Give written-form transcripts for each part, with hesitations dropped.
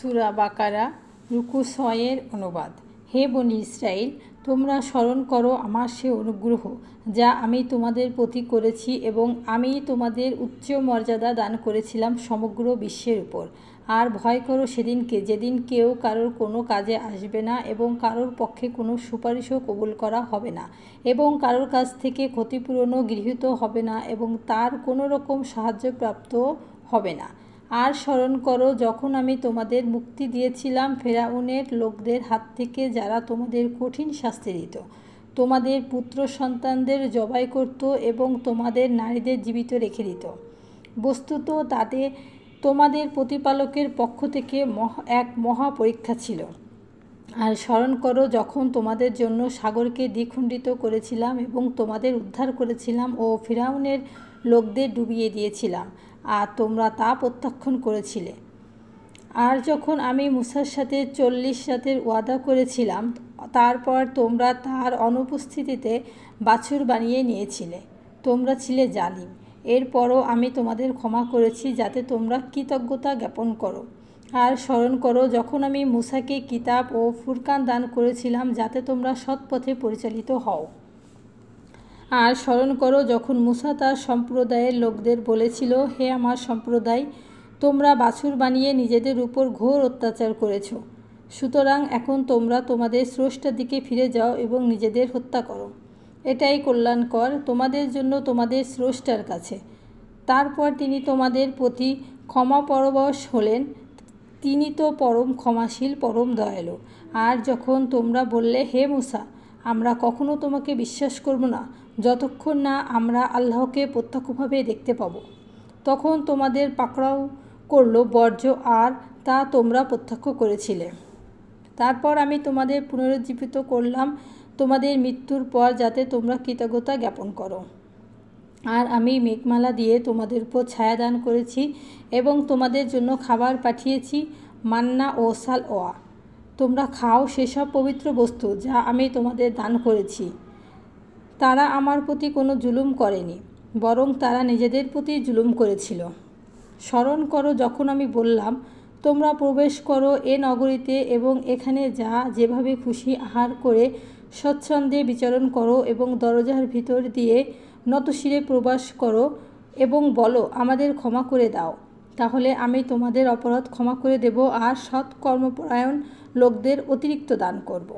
সূরা বাকারা রুকু 6 অনুবাদ। হে বনী ইসরাইল, তোমরা স্মরণ করো আমার সে অনুগ্রহ যা আমি তোমাদের প্রতি করেছি এবং আমি তোমাদের উচ্চ মর্যাদা দান করেছিলাম সমগ্র বিশ্বের উপর। আর ভয় করো সেদিনকে যেদিন কেউ কারোর কোনো কাজে আসবে না এবং কারোর পক্ষে কোনো সুপারিশও কবুল করা হবে না এবং কারোর কাছ থেকে ক্ষতিপূরণও গৃহীত হবে না এবং তার কোনো রকম সাহায্যপ্রাপ্ত হবে না। আর স্মরণ করো যখন আমি তোমাদের মুক্তি দিয়েছিলাম ফেরাউনের লোকদের হাত থেকে, যারা তোমাদের কঠিন শাস্তি দিত, তোমাদের পুত্র সন্তানদের জবাই করত এবং তোমাদের নারীদের জীবিত রেখে দিত। বস্তুত তাতে তোমাদের প্রতিপালকের পক্ষ থেকে এক মহা পরীক্ষা ছিল। আর স্মরণ করো যখন তোমাদের জন্য সাগরকে দ্বিখণ্ডিত করেছিলাম এবং তোমাদের উদ্ধার করেছিলাম ও ফিরআউনের লোকদের ডুবিয়ে দিয়েছিলাম, আর তোমরা তা প্রত্যাখ্যান করেছিলে। আর যখন আমি মূসার সাথে 40 রাতের ওয়াদা করেছিলাম, তারপর তোমরা তার অনুপস্থিতিতে বাছুর বানিয়ে নিয়েছিলে, তোমরা ছিলে জালিম। এরপরও আমি তোমাদের ক্ষমা করেছি যাতে তোমরা কৃতজ্ঞতা জ্ঞাপন করো। আর স্মরণ করো যখন আমি মূসাকে কিতাব ও ফুরকান দান করেছিলাম যাতে তোমরা সৎ পথে পরিচালিত হও। আর স্মরণ করো যখন মূসা তার সম্প্রদায়ের লোকদের বলেছিল, হে আমার সম্প্রদায়, তোমরা বাছুর বানিয়ে নিজেদের উপর ঘোর অত্যাচার করেছ, সুতরাং এখন তোমরা তোমাদের স্রষ্টার দিকে ফিরে যাও এবং নিজেদের হত্যা করো। এটাই কল্যাণকর তোমাদের জন্য তোমাদের স্রষ্টার কাছে। তারপর তিনি তোমাদের প্রতি ক্ষমাপরবশ হলেন, তিনি তো পরম ক্ষমাশীল, পরম দয়ালু। আর যখন তোমরা বললে, হে মূসা, আমরা কখনো তোমাকে বিশ্বাস করব না যতক্ষণ না আমরা আল্লাহকে প্রত্যক্ষভাবে দেখতে পাব, তখন তোমাদের পাকড়াও করল বর্জ্য, আর তা তোমরা প্রত্যক্ষ করেছিলে। তারপর আমি তোমাদের পুনরুজ্জীবিত করলাম তোমাদের মৃত্যুর পর যাতে তোমরা কৃতজ্ঞতা জ্ঞাপন করো। আর আমি মেঘমালা দিয়ে তোমাদের উপর ছায়া দান করেছি এবং তোমাদের জন্য খাবার পাঠিয়েছি, মান্না ও সালওয়া। তোমরা খাও সেসব পবিত্র বস্তু যা আমি তোমাদের দান করেছি। তারা আমার প্রতি কোনো জুলুম করেনি, বরং তারা নিজেদের প্রতি জুলুম করেছিল। স্মরণ করো যখন আমি বললাম, তোমরা প্রবেশ করো এ নগরীতে এবং এখানে যা যেভাবে খুশি আহার করে স্বচ্ছন্দে বিচরণ করো এবং দরজার ভিতর দিয়ে নতশিরে প্রবেশ করো এবং বলো, আমাদের ক্ষমা করে দাও, তাহলে আমি তোমাদের অপরাধ ক্ষমা করে দেব আর সৎ কর্মপরায়ণ লোকদের অতিরিক্ত দান করব।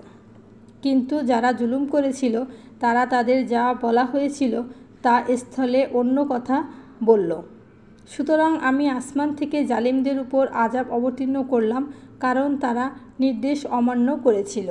কিন্তু যারা জুলুম করেছিল তারা তাদের যা বলা হয়েছিল তা স্থলে অন্য কথা বলল। সুতরাং আমি আসমান থেকে জালিমদের উপর আযাব অবতীর্ণ করলাম, কারণ তারা নির্দেশ অমান্য করেছিল।